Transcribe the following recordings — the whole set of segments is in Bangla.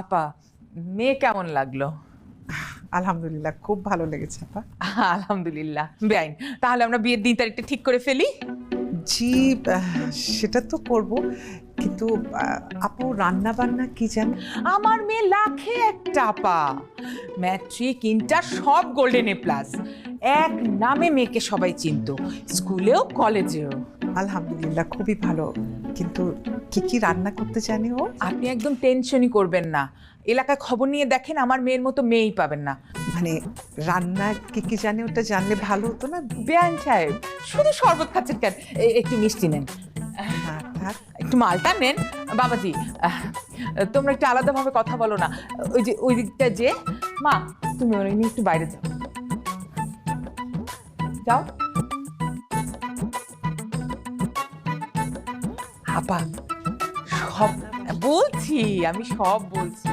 আপা, মেয়ে কেমন লাগলো? আলহামদুলিল্লাহ, খুব ভালো লেগেছে আপা। আলহামদুলিল্লাহ। বেআইন, তাহলে আমরা বিয়ের দিন তারিখটা ঠিক করে ফেলি। জি, সেটা তো করব, কিন্তু আপু রান্না বান্না কি জানেন? আমার মেয়ে লাখে একটা আপা, ম্যাট্রিক ইন্টার সব গোল্ডেন এ প্লাস। এক নামে মেয়েকে সবাই চিনতো, স্কুলেও কলেজেও। আলহামদুলিল্লাহ, খুবই ভালো। কিন্তু কি কি রান্না করতে জানে ও? আপনি একদম টেনশনই করবেন না, এলাকায় খবর নিয়ে দেখেন, আমার মেয়ের মতো মেয়েই পাবেন না। মানে রান্না কি কি জানে ওটা জানলে ভালো হতো না? বেআইন সাহেব শুধু শরবত খাচ্ছেন কেন? একটু মিষ্টি নেন, থাক। একটু মালটা নেন। বাবাজি, তোমরা একটু আলাদাভাবে কথা বলো না। ওই যে ওই দিকটা যে মা, তুমি ওই নিয়ে একটু বাইরে যাও যাও। আপা সব বলছি, আমি সব বলছি।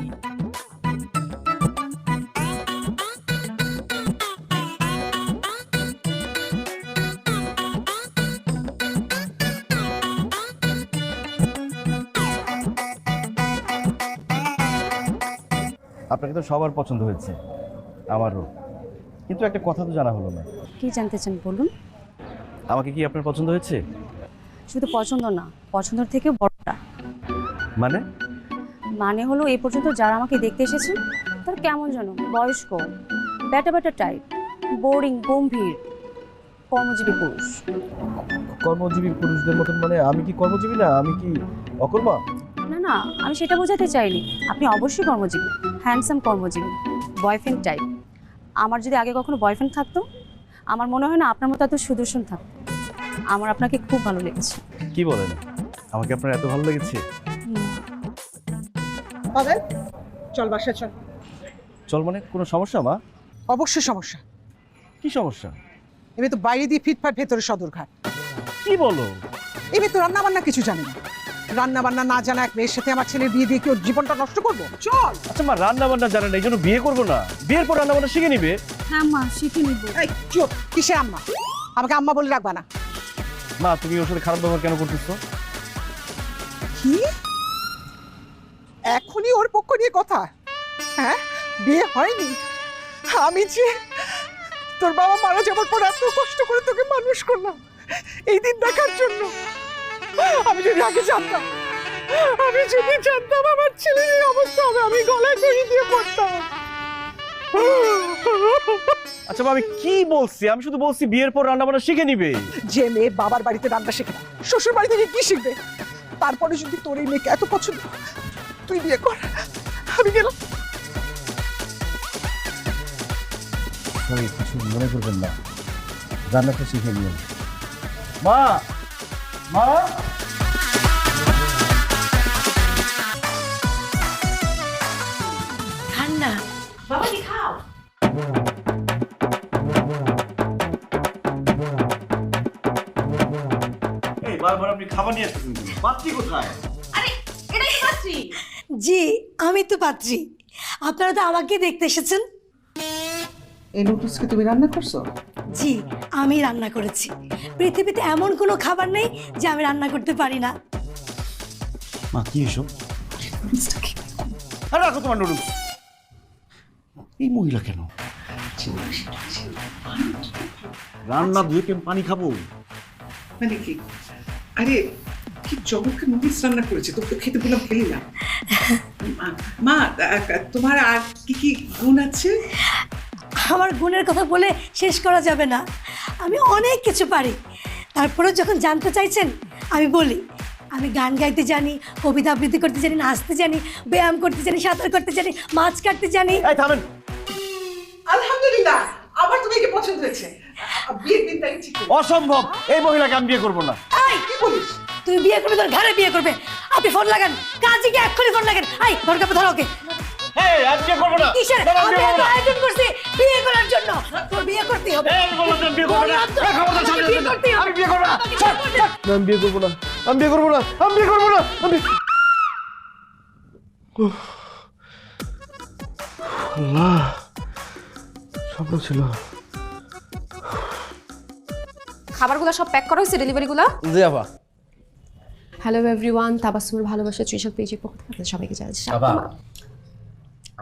আপনাকে তো সবার পছন্দ হয়েছে, আমারও। কিন্তু একটা কথা তো জানা হলো না, কি জানতে চান বলুন। আমাকে কি আপনার পছন্দ হয়েছে? শুধু পছন্দ না, পছন্দের থেকে বড়টা মানে? মানে হলো এই পর্যন্ত যারা আমাকে দেখতে এসেছেন তারা কেমন জানো, বয়স্ক, ব্যাটা ব্যাটা টাইপ, বোরিং, গম্ভীর, কর্মজীবী পুরুষ। কর্মজীবী পুরুষদের মতন মানে আমি কি কর্মজীবী না? আমি কি অকর্মা? না না, আমি সেটা বোঝাতে চাইনি। আপনি অবশ্যই কর্মজীবী, হ্যান্ডসাম কর্মজীবী, বয়ফ্রেন্ড টাইপ। আমার যদি আগে কখনো বয়ফ্রেন্ড থাকতো, আমার মনে হয় না আপনার মতো এত সুদর্শন থাকতো। আমার আপনাকে খুব ভালো লেগেছে। কি বলেন, আমাকে আপনার এত ভালো লেগেছে? পাবেন, চল বাসা চল। চল মানে কোনো সমস্যা মা? অবশ্যই সমস্যা। কি সমস্যা? এবার তো বাইরে দিয়ে ফিটফাট, ভেতরে সদরঘাট। কি বলো? এবার তো রান্না বান্না কিছু জানে না। রান্না বান্না না জানা এক মেয়ের সাথে আমার ছেলের বিয়ে দিয়ে কি ওর জীবনটা নষ্ট করবো? চল। আচ্ছা মা, রান্না বান্না জানেন না এই জন্য বিয়ে করবো না? বিয়ের পর রান্না বান্না শিখে নিবে। হ্যাঁ মা, শিখে নিব। এই চুপ, কিসের আম্মা? আমাকে আম্মা বলে রাখবা না। মা, তুমি ওর সাথে খারাপ ব্যবহার কেন করতেছো? কি এখনই ওর পক্ষ নিয়ে কথা? হ্যাঁ, বিয়ে হয়নি। আমি যে তোর বাবা মারা যাবার পর এত কষ্ট করে তোকে মানুষ করলাম এই দিন দেখার জন্য। আমি যদি আগে জানতাম, আমার ছেলের এই অবস্থা হবে, আমি গলায় দড়ি দিয়ে পড়তাম। আচ্ছা মা, আমি কি বলছি? আমি শুধু বলছি বিয়ের পর রান্না বান্না শিখে নিবে। যে মেয়ে বাবার বাড়িতে রান্না শেখে না, শ্বশুর বাড়ি থেকে কি শিখবে? তারপরে যদি তোর এই মেয়েকে এত পছন্দ, তুই বিয়ে কর। আমি গেলাম। সরি, কিছু মনে করবেন না, রান্নাটা শিখে নিও। মা, মা, ঠান্ডা বাবা, কি খাও? এই বারবার আপনি খাবার নিয়ে আসতেছেন, পাত্রী কোথায়? আরে এটাই তো পাত্রী। জি, আমি তো পাত্রী। আপনারা তো আমাকে দেখতে এসেছেন। এই নুডলস কি তুমি রান্না করছো? জি, আমি রান্না করেছি। পৃথিবীতে এমন কোনো খাবার নেই যে আমি রান্না করতে পারি না। মা, কি এসব? আরে রাখো তোমার নুডলস। এই মহিলা কেন রান্না ধুয়ে কেন পানি খাবো? মানে কি? আরে কি জগৎকে নুডলস রান্না করেছে, তোকে খেতে বললাম, খেলি না। মা, তোমার আর কি কি গুণ আছে? আমার গুণের কথা বলে শেষ করা যাবে না। আমি অনেক কিছু পারি। তারপরে যখন জানতে চাইছেন, আমি বলি আমি গান গাইতে জানি, কবিতা আবৃত্তি করতে জানি, নাচতে জানি, ব্যায়াম করতে জানি, সাঁতার করতে জানি, মাছ কাটতে জানি। এই থামেন। আলহামদুলিল্লাহ, আমার তুমি কি পছন্দ হয়েছে? বিয়ের দিন তাই ঠিক। অসম্ভব, এই মহিলাকে আমি বিয়ে করবো না। এই, কি বলিস? তুই বিয়ে করবে, তোর ঘরে বিয়ে করবে। আপনি ফোন লাগান, কাজে গিয়ে এক্ষুনি ফোন লাগান। এই ধরকাপে ধরো ওকে। এই আমি বিয়ে করবো না। কিসের? না, আমি আমি বিয়ে করবো এত না। আয়োজন করছি বিয়ে করার জন্য। তোর বিয়ে করতেই হবে। এই আমি বললাম না, আমি বিয়ে করবো না। বললাম তো, এই খবরদার সামনে আমাকে বিয়ে আসবেন না। করতেই হবে। আমি বিয়ে করবো না। আমাকে বিয়ে করতে হবে। না, আমি বিয়ে করবো না। আমি বিয়ে করবো না। আমি বিয়ে করবো না। আমি আল্লাহ, স্বপ্ন ছিল। খাবারগুলো সব প্যাক করা হয়েছে, ডেলিভারিগুলো? জি আপা। হ্যালো এভরিওয়ান, তাবাসসুমের ভালোবাসা ত্রিশাল পেজের পক্ষ থেকে আপনাদের সবাইকে জানাচ্ছি আপা,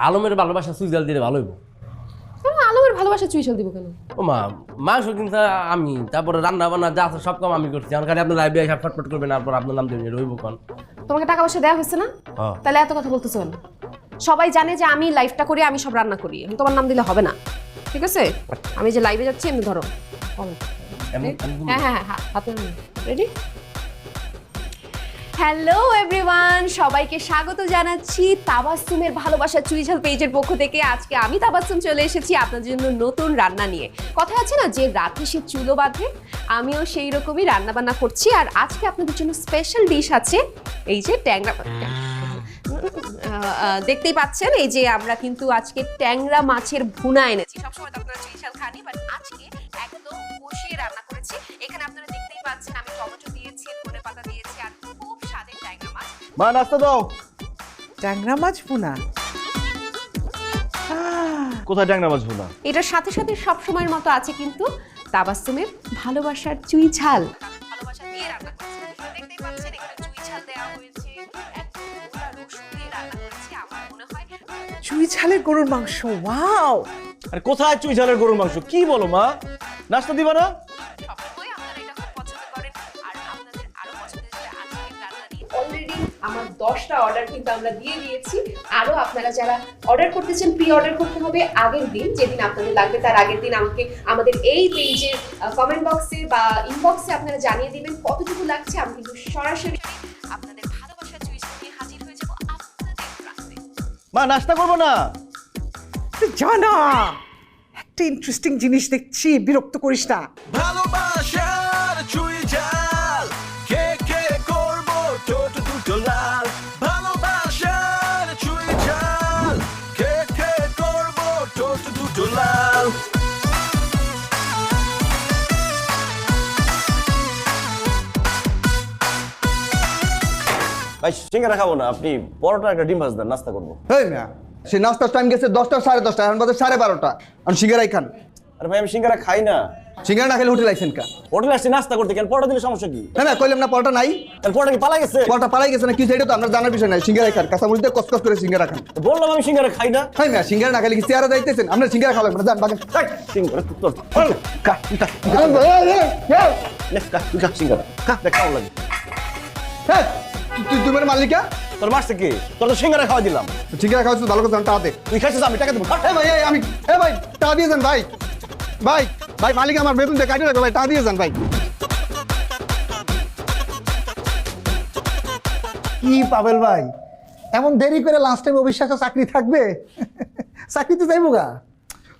আলমের ভালোবাসা সুইজাল দিলে ভালো হইব। কেন আলমের ভালোবাসা চুইশাল দিব কেন? ও মা, মাংস কিন্তু আমি, তারপরে রান্না বান্না যা আছে সব কাম আমি করছি। আমার খালি আপনার লাইব্রেরি সব ফটফট করবেন, তারপর আপনার নাম দেবেন, রইব কোন? তোমাকে টাকা পয়সা দেওয়া হয়েছে না? হ্যাঁ। তাহলে এত কথা বলতেছো কেন? সবাই জানে যে আমি লাইফটা করি, আমি সব রান্না করি। এখন তোমার নাম দিলে হবে না, ঠিক আছে? আমি যে লাইভে যাচ্ছি এমনি ধরো। হ্যাঁ হ্যাঁ হ্যাঁ, হাতে রেডি। হ্যালো এভরিওয়ান, সবাইকে স্বাগত জানাচ্ছি তাবাসসুমের ভালোবাসা চুইঝাল পেজের পক্ষ থেকে। আজকে আমি তাবাসসুম চলে এসেছি আপনাদের জন্য নতুন রান্না নিয়ে। কথা আছে না যে রাতে সে চুলো বাঁধে, আমিও সেই রকমই রান্না বান্না করছি। আর আজকে আপনাদের জন্য স্পেশাল ডিশ আছে, এই যে ট্যাংরা। দেখতেই পাচ্ছেন, এই যে আমরা কিন্তু আজকে ট্যাংরা মাছের ভুনা এনেছি। সবসময় তো আপনারা চুইঝাল খানি, বাট আজকে একদম কষিয়ে রান্না করেছি। এখানে আপনারা দেখতেই পাচ্ছেন আমি টমেটো দিয়েছি, ধনেপাতা দিয়েছি, আর খুব স্বাদের ট্যাংরা মাছ। মা নাস্তা দাও। ট্যাংরা মাছ ভুনা? কোথায় ট্যাংরা মাছ ভুনা? এটার সাথে সাথে সব সময়ের মতো আছে কিন্তু তাবাসসুমের ভালোবাসার চুইঝাল। ভালোবাসা দিয়ে রান্না করেছি, দেখতেই পাচ্ছেন এখানে চুইঝাল দেওয়া হয়েছে, একদম পুরো রসুন দিয়ে রান্না করেছি। আমার মনে হয় চুই ঝালের গরুর মাংস, ওয়াও! আরে কোথায় চুই ঝালের গরুর মাংস? কি বলো মা, নাস্তা দিবা না? সবসময় আপনারা এটা খুব পছন্দ করেন, আর আপনাদের আরো পছন্দের যেটা আজকের রান্না নিয়ে অলরেডি আমার 10টা অর্ডার কিন্তু আমরা দিয়ে দিয়েছি। আরো আপনারা যারা অর্ডার করতেছেন, প্রি অর্ডার করতে হবে আগের দিন, যেদিন আপনাদের লাগবে তার আগের দিন আমাকে আমাদের এই পেজের কমেন্ট বক্সে বা ইনবক্সে আপনারা জানিয়ে দিবেন কতটুকু লাগছে। আমি কিন্তু সরাসরি আপনাদের ভালোবাসা চুইঝাল নিয়ে হাজির হয়ে যাব আপনাদের রাস্তায়। মা নাস্তা করবো না? জানা একটা ইন্টারেস্টিং জিনিস দেখছি, বিরক্ত করিস না। ভালোবাসার চুইঝাল কে কে করব ঠোঁট দুটো লাল। ভালোবাসার চুইঝাল কে কে করব ঠোঁট দুটো লাল। ভাই সিঙ্গারা খাবো না, আপনি পরোটা একটা ডিম ভাজ দেন, নাস্তা করবো। এই মিয়া, সে নাস্তার টাইম গেছে 10টা 10:30, এখন বাজে 12:30। আমি সিঙ্গারাই খান। আরে ভাই আমি সিঙ্গারা খাই না। সিঙ্গারা না খেলে হোটেল আইছেন কা? হোটেলে আসছি নাস্তা করতে, কেন পরোটা দিলে সমস্যা কি? না না, কইলাম না পরোটা নাই। তাহলে পরোটা কি পালা গেছে? পরোটা পালাই গেছে না কি সেটা তো আমরা জানার বিষয় নাই। সিঙ্গারাই খান, কাঁচামরিচ দিয়ে কসকস করে সিঙ্গারা খান। বললাম আমি সিঙ্গারা খাই না। হ্যাঁ মিয়া, সিঙ্গারা না খেলে কি চেহারা যাইতেছেন? আমরা সিঙ্গারা খাওয়ালাম না, যান বাগেন। সিঙ্গারা তোর খা, খা, খা। সিঙ্গারা খা, দেখ কেমন লাগে। হ্যাঁ, তুই মেরে মালিকা? তোর মারছে কি? তোর তো সিঙ্গারা খাওয়া দিলাম। সিঙ্গারা খাওয়াচ্ছিস ভালো কথা, টাকা দে। তুই খাইছিস, আমি টাকা দেবো। ভাই আমি ভাই টাকা দিয়ে যান ভাই। ভাই ভাই মালিক আমার বেতন দিয়ে কাটিয়ে রাখো ভাই, টাকা দিয়ে যান ভাই। কি পাবেল ভাই, এমন দেরি করে লাস্ট টাইম অবিশ্বাস চাকরি থাকবে? চাকরিতে যাইবো গা।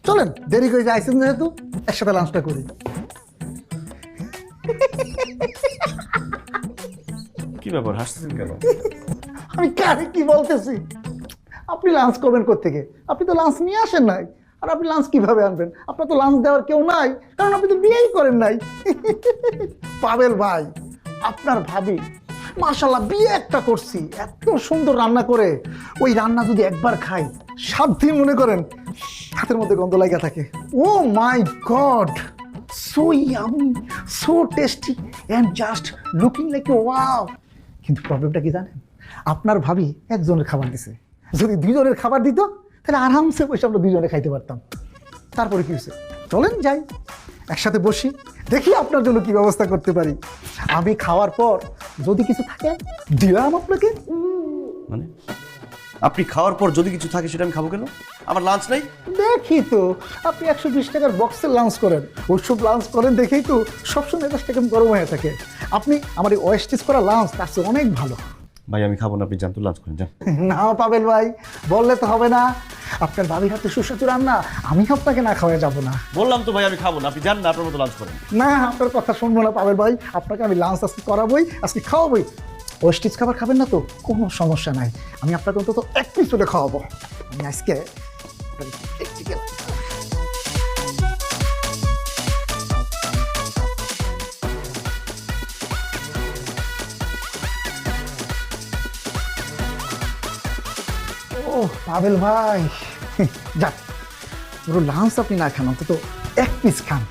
চলেন, দেরি করে যাইছেন যেহেতু একসাথে লাঞ্চটা করি। কি ব্যাপার, হাসতেছেন কেন? আমি কারে কি বলতেছি? আপনি লাঞ্চ করবেন কোত্থেকে? আপনি তো লাঞ্চ নিয়ে আসেন নাই। আর আপনি লাঞ্চ কিভাবে আনবেন? আপনার তো লাঞ্চ দেওয়ার কেউ নাই, কারণ আপনি তো বিয়েই করেন নাই। পাবেল ভাই, আপনার ভাবি মাশাআল্লাহ বিয়ে একটা করছি, এত সুন্দর রান্না করে। ওই রান্না যদি একবার খাই 7 দিন মনে করেন হাতের মধ্যে গন্ধ লাগা থাকে। Oh my god, so yummy, so tasty and just looking like a wow. কিন্তু প্রবলেমটা কি জানেন? আপনার ভাবি একজনের খাবার দিছে, যদি 2 জনের খাবার দিত তাহলে আরামসে বসে আমরা 2 জনে খাইতে পারতাম। তারপরে কি হয়েছে? চলেন যাই একসাথে বসি, দেখি আপনার জন্য কি ব্যবস্থা করতে পারি। আমি খাওয়ার পর যদি কিছু থাকে দিলাম আপনাকে। মানে আপনি খাওয়ার পর যদি কিছু থাকে সেটা আমি খাবো কেন? আমার লাঞ্চ নাই। দেখি তো, আপনি 120 টাকার বক্সের লাঞ্চ করেন, ওইসব লাঞ্চ করেন দেখেই তো সবসময় 10 টাকা গরম হয়ে থাকে। আপনি আমার এই ওয়েস্টেজ করা লাঞ্চ তার চেয়ে অনেক ভালো। ভাই আমি খাবো না, আপনি জানতো লাঞ্চ করেন, যান। না পাবেল ভাই, বললে তো হবে না। আপনার ভাবির হাতে সুস্বাদু রান্না, আমি আপনাকে না খাওয়াই যাব না। বললাম তো ভাই আমি খাবো না, আপনি জান না, আপনার মতো লাঞ্চ করেন। না, আপনার কথা শুনবো না পাবেল ভাই, আপনাকে আমি লাঞ্চ আজকে করাবোই, আজকে খাওয়াবোই। ওয়েস্টেজ খাবার খাবেন না তো কোনো সমস্যা নাই, আমি আপনাকে অন্তত 1 পিস করে খাওয়াবো। আমি আজকে ও পাবেল ভাই, যাক পুরো লাঞ্চ আপনি না খান, অন্তত 1 পিস খান।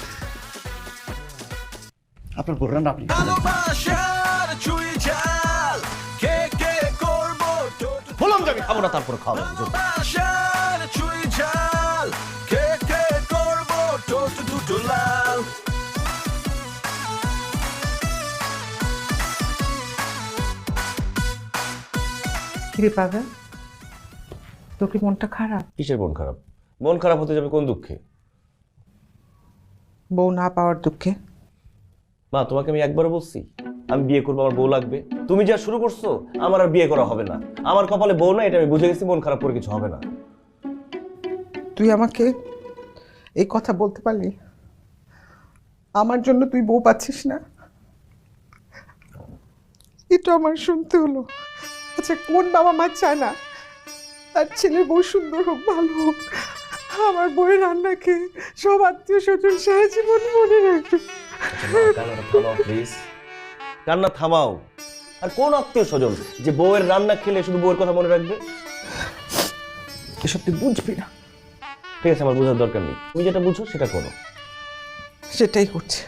আপনার বললেন না আপনি। ভালোবাসার চুইঝাল কে কে করব ঠোঁট বললাম যে আমি খাবো না, তারপর খাওয়াবো। ভালোবাসার ঝাল কে কে করবো ঠোঁট দুটো লাল কিরে পাগল, তোর কি মনটা খারাপ? কিসের মন খারাপ? মন খারাপ হতে যাবে কোন দুঃখে? বউ না পাওয়ার দুঃখে। মা, তোমাকে আমি একবার বলছি আমি বিয়ে করবো, আমার বউ লাগবে? তুমি যা শুরু করছো, আমার আর বিয়ে করা হবে না। আমার কপালে বউ না, এটা আমি বুঝে গেছি। মন খারাপ করে কিছু হবে না। তুই আমাকে এই কথা বলতে পারলি? আমার জন্য তুই বউ পাচ্ছিস না, এটা আমার শুনতে হলো। আচ্ছা, কোন বাবা মা চায় না তার ছেলের বউ সুন্দর হোক, ভালো হোক? আমার বউয়ের রান্না খেয়ে সব আত্মীয় স্বজন সারা জীবন মনে রাখবে। প্লিজ কান্না থামাও। আর কোন আত্মীয় স্বজন যে বউয়ের রান্না খেলে শুধু বউয়ের কথা মনে রাখবে? এসব তুই বুঝবি না। ঠিক আছে, আমার বোঝার দরকার নেই। তুমি যেটা বুঝো সেটা করো। সেটাই করছে।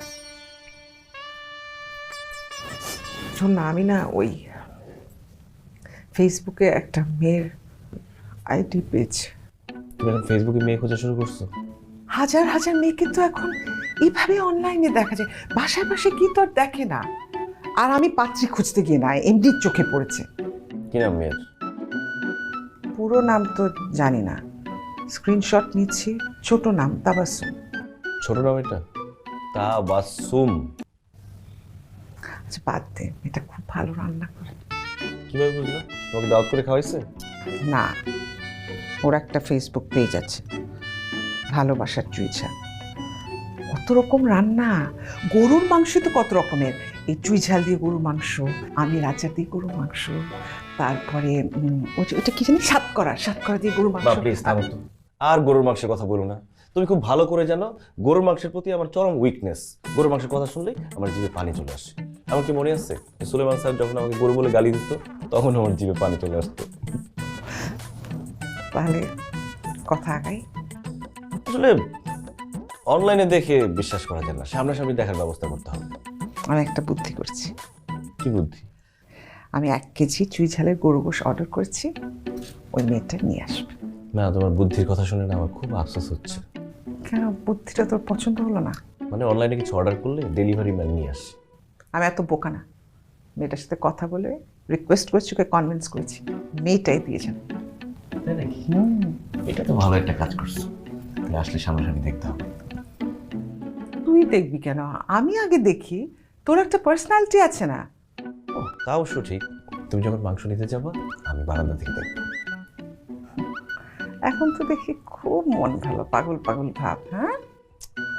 শোন না, আমি না ওই ফেসবুকে একটা মেয়ের আইডি পেয়েছি। তুমি এখন ফেসবুকে মেয়ে খোঁজা শুরু করছো? হাজার হাজার মেয়েকে তো এখন এইভাবে অনলাইনে দেখা যায়, বাসায় বাসায় কি তো আর দেখে না। আর আমি পাত্রী খুঁজতে গিয়ে না, এমডির চোখে পড়েছে। কি নাম মেয়ের? পুরো নাম তো জানি না, স্ক্রিনশট নিচ্ছি। ছোট নাম তাবাসসুম। ছোট নাম এটা? তাবাসসুম? আচ্ছা বাদ দে, এটা খুব ভালো রান্না করে। কিভাবে বুঝলো? তোমাকে দাওয়াত করে খাওয়াইছে? না, ওর একটা ফেসবুক পেজ আছে, ভালোবাসার চুইঝাল। কত রকম রান্না, গরুর মাংস তো কত রকমের। এই চুইঝাল দিয়ে গরুর মাংস, আমের আচার দিয়ে গরুর মাংস, তারপরে ওটা কি জানি সাতকরা দিয়ে গরুর মাংস। প্লিজ থামো তো। আর গরুর মাংসের কথা বলো না। তুমি খুব ভালো করে জানো গরুর মাংসের প্রতি আমার চরম উইকনেস। গরুর মাংসের কথা শুনলেই আমার জিভে পানি চলে আসে। আমার কি মনে আছে সুলেমান সাহেব যখন আমাকে গরু বলে গালি দিত, তখন আমার জিভে পানি চলে আসতো। তাহলে কথা আগাই। আসলে অনলাইনে দেখে বিশ্বাস করা যায় না, সামনাসামনি দেখার ব্যবস্থা করতে হবে। আমি একটা বুদ্ধি করছি। কি বুদ্ধি? আমি 1 কেজি চুইঝালের গরু গোশ অর্ডার করেছি, ওই মেয়েটা নিয়ে আসবে। না, তোমার বুদ্ধির কথা শুনে না আমার খুব আফসোস হচ্ছে। কেন, বুদ্ধিটা তোর পছন্দ হলো না? মানে অনলাইনে কিছু অর্ডার করলে ডেলিভারি ম্যান নিয়ে আসে। আমি এত বোকা না। মেয়েটার সাথে কথা বলে রিকোয়েস্ট করেছি, ওকে কনভিন্স করেছি, মেয়েটাই দিয়েছেন। তাই নাকি? এটা তো ভালো একটা কাজ করছো। আসলে সামনাসামনি দেখতে হবে। তুই দেখবি কেন? আমি আগে দেখি। তোর একটা পার্সোনালিটি আছে না? তা অবশ্য ঠিক। তুমি যখন মাংস নিতে যাবো, আমি বারান্দা থেকে দেখবো। এখন তো দেখি খুব মন ভালো, পাগল পাগল ভাব। হ্যাঁ,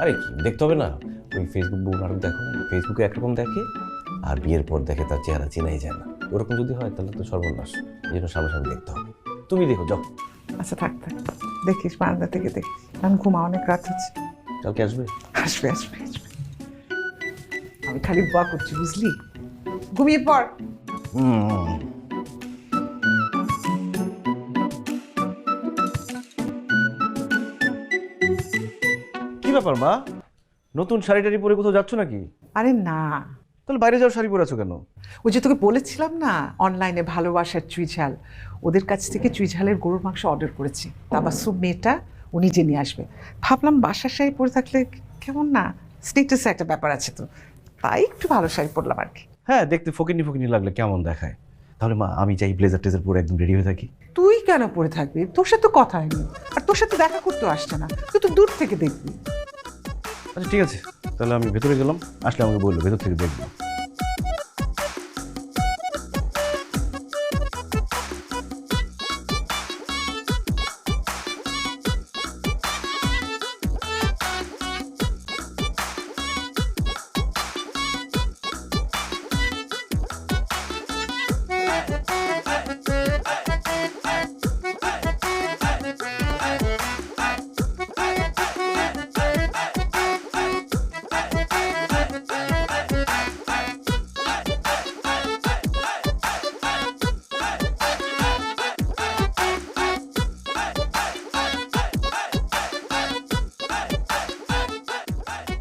আরে কি দেখতে হবে না? ওই ফেসবুক বউ নাটক দেখো না, ফেসবুকে একরকম দেখে আর বিয়ের পর দেখে তার চেহারা চেনাই যায় না। ওরকম যদি হয় তাহলে তো সর্বনাশ। এই জন্য সামনাসামনি দেখতে হবে। তুমি দেখো, যাও। আচ্ছা থাক থাক, দেখিস বারান্দা থেকে দেখিস। আমি ঘুমা, অনেক রাত হচ্ছে। কালকে আসবে? আসবে আসবে আসবে। আমি খালি দোয়া করছি, বুঝলি? ঘুমিয়ে পড়। কি ব্যাপার মা, নতুন শাড়ি টাড়ি পরে কোথাও যাচ্ছ নাকি? আরে না, তাহলে বাইরে যাওয়ার শাড়ি পরে আছো কেন? ওই যে তোকে বলেছিলাম না, অনলাইনে ভালোবাসার চুইঝাল, ওদের কাছ থেকে চুইঝালের গরুর মাংস অর্ডার করেছি। তাবাসসুম মেয়েটা ও নিজে নিয়ে আসবে। ভাবলাম বাসার শাড়ি পরে থাকলে কেমন না, স্টেটাসে একটা ব্যাপার আছে তো, তাই একটু ভালো শাড়ি পরলাম আর কি। হ্যাঁ, দেখতে ফকিনি ফকিনি লাগলে কেমন দেখায়। তাহলে মা আমি চাই ব্লেজার টেজার পরে একদম রেডি হয়ে থাকি। তুই কেন পরে থাকবি? তোর সাথে তো কথা হয়নি, আর তোর সাথে দেখা করতেও আসছে না, তুই তো দূর থেকে দেখবি। আচ্ছা ঠিক আছে, তাহলে আমি ভেতরে গেলাম, আসলে আমাকে বললো ভেতর থেকে দেখবো।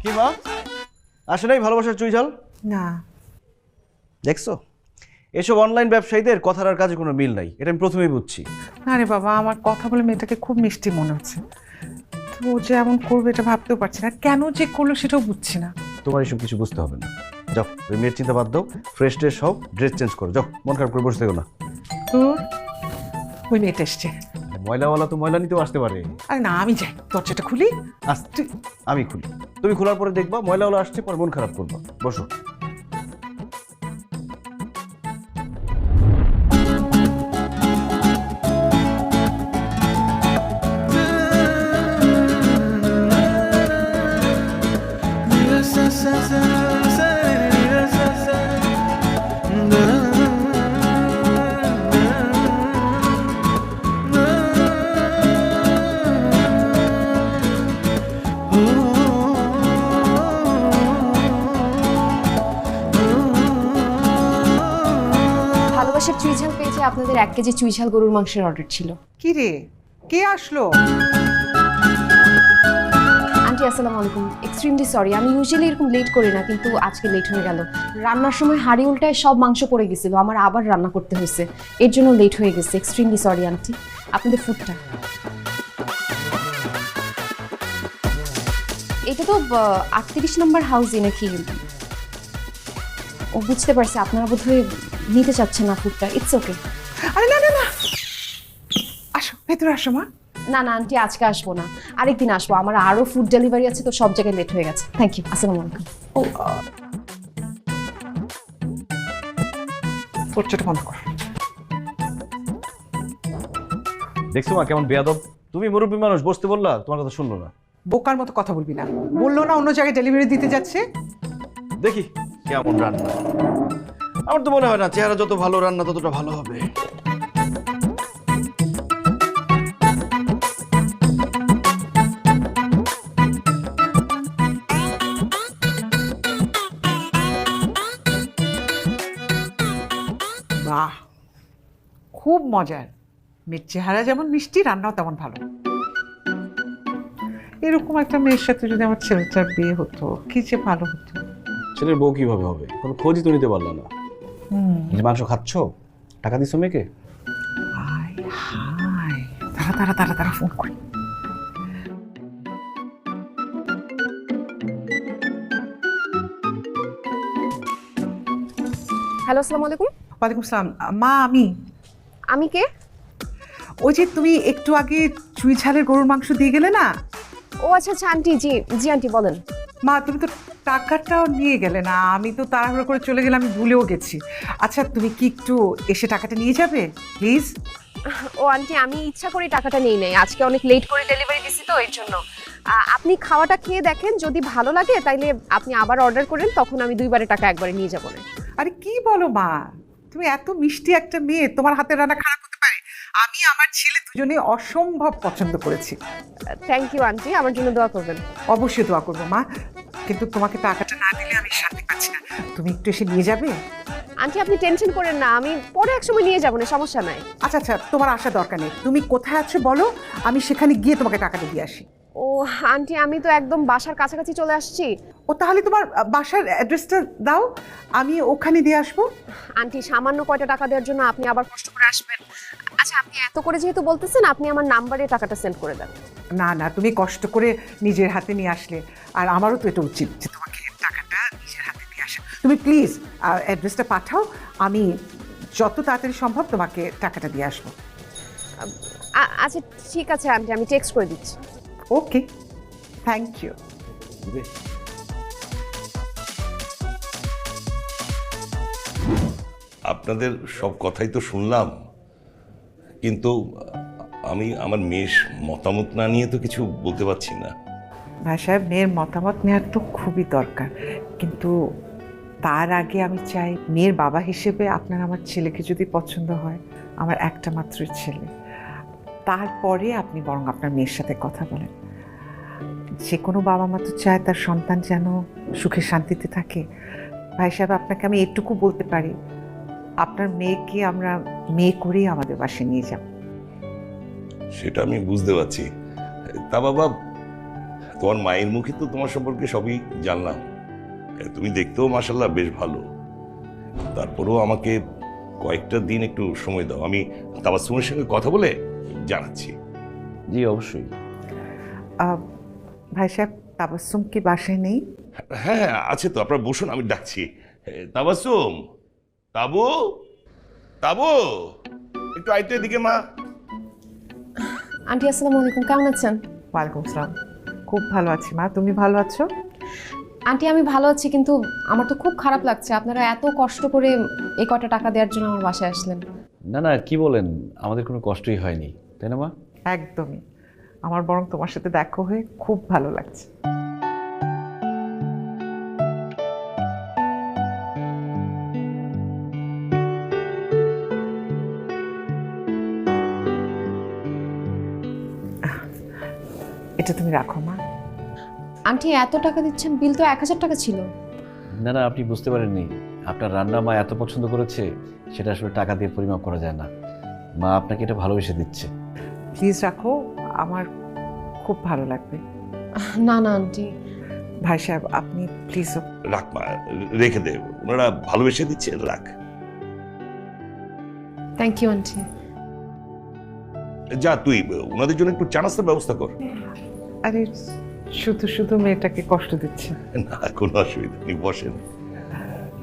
কি মা, আসে নাই ভালোবাসার চুইঝাল? না, দেখছো এসব অনলাইন ব্যবসায়ীদের কথার আর কাজে কোনো মিল নাই, এটা আমি প্রথমেই বুঝছি। আরে বাবা, আমার কথা বলে মেয়েটাকে খুব মিষ্টি মনে হচ্ছে, তো ও যে এমন করবে এটা ভাবতেও পারছি না, কেন যে করলো সেটাও বুঝছি না। তোমার এসব কিছু বুঝতে হবে না, যাও ওই মেয়ের চিন্তা বাদ দাও, ফ্রেশ ট্রেশ হও, ড্রেস চেঞ্জ করো, যাও, মন খারাপ করে বসে থেকো না। তো ওই মেয়েটা এসছে। ময়লাওয়ালা তো ময়লা নিতেও আসতে পারে। আরে না, আমি যাই, দরজাটা খুলি। আসতে আমি খুলি, তুমি খোলার পরে দেখবা ময়লাওয়ালা আসছে, পর মন খারাপ করবা। বসো। ভালোবাসার চুইঝাল পেয়েছে, আপনাদের 1 কেজি চুইঝাল গরুর মাংসের অর্ডার ছিল। কি রে, কে আসলো? আন্টি আসসালামু আলাইকুম, এক্সট্রিমলি সরি, আমি ইউজুয়ালি এরকম লেট করি না, কিন্তু আজকে লেট হয়ে গেল। রান্নার সময় হাঁড়ি উল্টায় সব মাংস পড়ে গেছিল, আমার আবার রান্না করতে হয়েছে, এর জন্য লেট হয়ে গেছে। Extremely sorry aunty. আপনাদের ফুডটা এটা তো 38 নম্বর হাউসে নাকি? ও বুঝতে পারছি, আপনারা বোধহয় নিতে চাচ্ছেন না ফুডটা। It's okay. আরে না না না, আসো ভেতরে আসো মা। না না আন্টি, আজকে আসবো না, আরেকদিন আসবো, আমার আরো ফুড ডেলিভারি আছে, তো সব জায়গায় লেট হয়ে গেছে। থ্যাংক ইউ, আসসালামু আলাইকুম। ও দরজাটা বন্ধ কর। দেখছো মা কেমন বেয়াদব, তুমি মুরব্বী মানুষ, বসতে বললা, তোমার কথা শুনলো না। বোকার মতো কথা বলবি না, বললো না অন্য জায়গায় ডেলিভারি দিতে যাচ্ছে। দেখি কেমন রান্না। আমার তো মনে হয় না চেহারা যত ভালো, রান্না ততটা ভালো হবে। বাহ, খুব মজার। মেয়ের চেহারা যেমন মিষ্টি, রান্নাও তেমন ভালো। এরকম একটা মেয়ের সাথে যদি আমার ছেলেটার বিয়ে হতো, কি যে ভালো হতো। ছেলের বউ কিভাবে হবে, কোনো খোঁজই তো নিতে পারলা না। মাংস খাচ্ছ, টাকা দিছো মেয়েকে? হাই হাই, তারা তারা তারা তারা ফোন করি। হ্যালো, আসসালামু আলাইকুম। ওয়ালাইকুম সালাম। মা, আমি কে? ওই যে তুমি একটু আগে চুই ঝালের গরুর মাংস দিয়ে গেলে না। ও আচ্ছা আচ্ছা আন্টি, জি জি আন্টি বলেন। মা, তুমি তো টাকাটাও নিয়ে গেলে না, আমি তো তাড়াহুড়ো করে চলে গেলাম, আমি ভুলেও গেছি। আচ্ছা, তুমি কি একটু এসে টাকাটা নিয়ে যাবে প্লিজ? ও আন্টি, আমি ইচ্ছা করে টাকাটা নেই নাই, আজকে অনেক লেট করে ডেলিভারি দিছি তো এর জন্য। আপনি খাওয়াটা খেয়ে দেখেন, যদি ভালো লাগে তাইলে আপনি আবার অর্ডার করেন, তখন আমি 2বারে টাকা একবারে নিয়ে যাবো না। আরে কি বলো মা, তুমি এত মিষ্টি একটা মেয়ে, তোমার হাতের রান্না খারাপ হতে পারে? আমি আমার ছেলে দুজনে অসম্ভব পছন্দ করেছি। থ্যাংক ইউ আন্টি, আমার জন্য দোয়া করবেন। অবশ্যই দোয়া করবো মা, কিন্তু তোমাকে টাকাটা না দিলে আমি শান্তি পাচ্ছি না। তুমি একটু এসে নিয়ে যাবে? আন্টি আপনি টেনশন করেন না, আমি পরে একসময় নিয়ে যাবো না, সমস্যা নাই। আচ্ছা আচ্ছা, তোমার আসা দরকার নেই, তুমি কোথায় আছো বলো, আমি সেখানে গিয়ে তোমাকে টাকাটা দিয়ে আসি। ও আন্টি, আমি তো একদম বাসার কাছাকাছি চলে আসছি। ও তাহলে তোমার বাসার অ্যাড্রেসটা দাও, আমি ওখানে দিয়ে আসবো। আন্টি সামান্য কয়টা টাকা দেওয়ার জন্য আপনি আবার কষ্ট করে আসবেন? আচ্ছা, আপনি এত করে যেহেতু বলতেছেন, আপনি আমার নাম্বারে টাকাটা সেন্ড করে দেন। না না, তুমি কষ্ট করে নিজের হাতে নিয়ে আসলে, আর আমারও তো এটা উচিত যে তোমাকে টাকাটা নিজের হাতে দিয়ে আসা। তুমি প্লিজ অ্যাড্রেসটা পাঠাও, আমি যত তাড়াতাড়ি সম্ভব তোমাকে টাকাটা দিয়ে আসবো। আচ্ছা ঠিক আছে আন্টি, আমি টেক্সট করে দিচ্ছি। ওকে, থ্যাংক ইউ। আপনাদের সব কথাই তো শুনলাম, কিন্তু আমি আমার মেয়ের মতামত না নিয়ে তো কিছু বলতে পারছি না। ভাই সাহেব, মেয়ের মতামত নেওয়ার তো খুবই দরকার, কিন্তু তার আগে আমি চাই মেয়ের বাবা হিসেবে আপনার আমার ছেলেকে যদি পছন্দ হয়, আমার একটা মাত্র ছেলে, তারপরে আপনি বরং আপনার মেয়ের সাথে কথা বলেন। যে কোনো বাবা মা তো চায় তার সন্তান যেন সুখে শান্তিতে থাকে। ভাই সাহেব, আপনাকে আমি এটুকু বলতে পারি, আপনার মেয়েকে আমরা মেয়ে করেই আমাদের বাসায় নিয়ে যাব। সেটা আমি বুঝতে পারছি। তা বাবা, তোমার মায়ের মুখে তো তোমার সম্পর্কে সবই জানলাম, তুমি দেখতেও মাশাআল্লাহ বেশ ভালো। তারপরেও আমাকে কয়েকটা দিন একটু সময় দাও, আমি তাবাসসুমের সঙ্গে কথা বলে জানাচ্ছি। জি অবশ্যই। ভাই সাহেব, তাবাসসুম কি বাসায় নেই? হ্যাঁ হ্যাঁ আছে তো, আপনারা বসুন, আমি ডাকছি। তাবাসসুম, তাবু, তাবু, একটু আইতে এদিকে মা। আন্টি আসসালামু আলাইকুম, কেমন আছেন? ওয়ালাইকুম আসসালাম। খুব ভালো আছি মা, তুমি ভালো আছো? আন্টি আমি ভালো আছি, কিন্তু আমার তো খুব খারাপ লাগছে আপনারা এত কষ্ট করে এই কটা টাকা দেওয়ার জন্য আমার বাসায় আসলেন। না না, কি বলেন, আমাদের কোনো কষ্টই হয়নি, তাই না মা? একদমই। আমার বরং তোমার সাথে দেখা হয়ে খুব ভালো লাগছে। এটা তুমি রাখো মা। আন্টি এত টাকা দিচ্ছেন, বিল তো 1000 টাকা ছিল। না না, আপনি বুঝতে পারেননি, আপনার রান্না মা এত পছন্দ করেছে, সেটা আসলে টাকা দিয়ে পরিমাপ করা যায় না। মা আপনাকে এটা ভালোবেসে দিচ্ছে। প্লিজ রাখো, আমার খুব ভালো লাগবে। না না আন্টি। ভাই সাহেব আপনি প্লিজ। রাখ মা, রেখে দে, ওনারা ভালোবেসে দিচ্ছে, রাখ। Thank you aunty. যা তুই ওনাদের জন্য একটু চা নাস্তার ব্যবস্থা কর। আরে শুধু শুধু মেয়েটাকে কষ্ট দিচ্ছে। না কোনো অসুবিধা নেই, বসেন।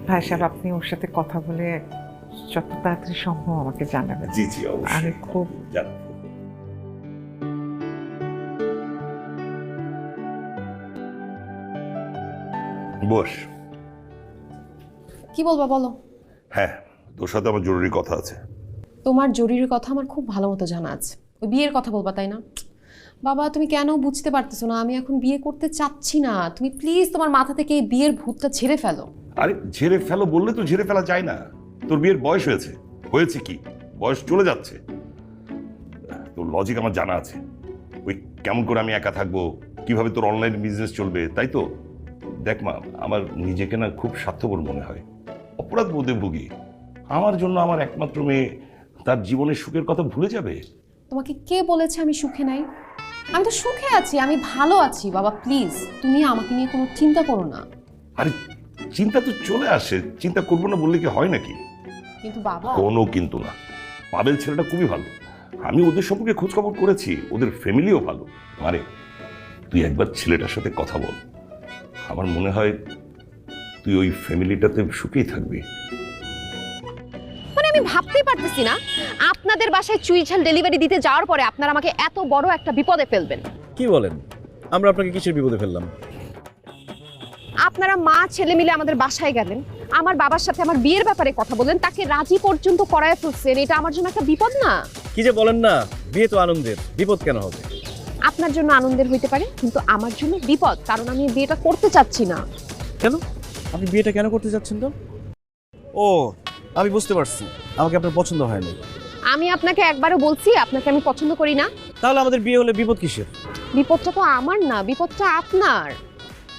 ভাই সাহেব আপনি ওর সাথে কথা বলে যত তাড়াতাড়ি সম্ভব আমাকে জানাবেন। জি জি অবশ্যই, আমি খুব জানাবো। বস। কি বলবা বলো। হ্যাঁ, তোর সাথে আমার জরুরি কথা আছে। তোমার জরুরি কথা আমার খুব ভালো মতো জানা আছে। ওই বিয়ের কথা বলবা তাই না? বাবা তুমি কেন বুঝতে পারতেছো না, আমি এখন বিয়ে করতে চাচ্ছি না। তুমি প্লিজ তোমার মাথা থেকে এই বিয়ের ভূতটা ঝেড়ে ফেলো। আরে ঝেড়ে ফেলো বললে তো ঝেড়ে ফেলা যায় না। তোর বিয়ের বয়স হয়েছে, হয়েছে কি, বয়স চলে যাচ্ছে। তোর লজিক আমার জানা আছে। ওই কেমন করে আমি একা থাকবো, কিভাবে তোর অনলাইন বিজনেস চলবে, তাই তো? দেখ মা, আমার নিজেকে না খুব স্বার্থপর মনে হয়, অপরাধ বোধে ভুগি। আমার জন্য আমার একমাত্র মেয়ে তার জীবনের সুখের কথা ভুলে যাবে? তোমাকে কে বলেছে আমি সুখে নাই? আমি তো সুখে আছি, আমি ভালো আছি। বাবা প্লিজ তুমি আমাকে নিয়ে কোনো চিন্তা করো না। আরে চিন্তা তো চলে আসে, চিন্তা করবো না বললে কি হয় নাকি? কিন্তু বাবা। কোনো কিন্তু না, পাবেল ছেলেটা খুবই ভালো। আমি ওদের সম্পর্কে খোঁজ খবর করেছি, ওদের ফ্যামিলিও ভালো। মানে তুই একবার ছেলেটার সাথে কথা বল, আমার মনে হয় তুই ওই ফ্যামিলিটাতে সুখেই থাকবি। মানে আমি ভাবতেই পারতেছি না, আপনাদের বাসায় চুই ঝাল ডেলিভারি দিতে যাওয়ার পরে আপনারা আমাকে এত বড় একটা বিপদে ফেলবেন। কি বলেন, আমরা আপনাকে কিসের বিপদে ফেললাম? আপনারা মা ছেলে মিলে আমাদের বাসায় গেলেন, আমার বাবার সাথে আমার বিয়ের ব্যাপারে কথা বললেন, তাকে রাজি পর্যন্ত করায় ফেলছেন। এটা আমার জন্য একটা বিপদ না? কি যে বলেন না, বিয়ে তো আনন্দের, বিপদ কেন হবে? আপনার জন্য আনন্দের হইতে পারে, কিন্তু আমার জন্য বিপদ, কারণ আমি বিয়েটা করতে চাচ্ছি না। কেন? আপনি বিয়েটা কেন করতে চাচ্ছেন তো? ও আমি বুঝতে পারছি, আমাকে আপনার পছন্দ হয় না। আমি আপনাকে একবারও বলছি আপনাকে আমি পছন্দ করি না। তাহলে আমাদের বিয়ে হলে বিপদ কিসের? বিপদটা তো আমার না, বিপদটা আপনার।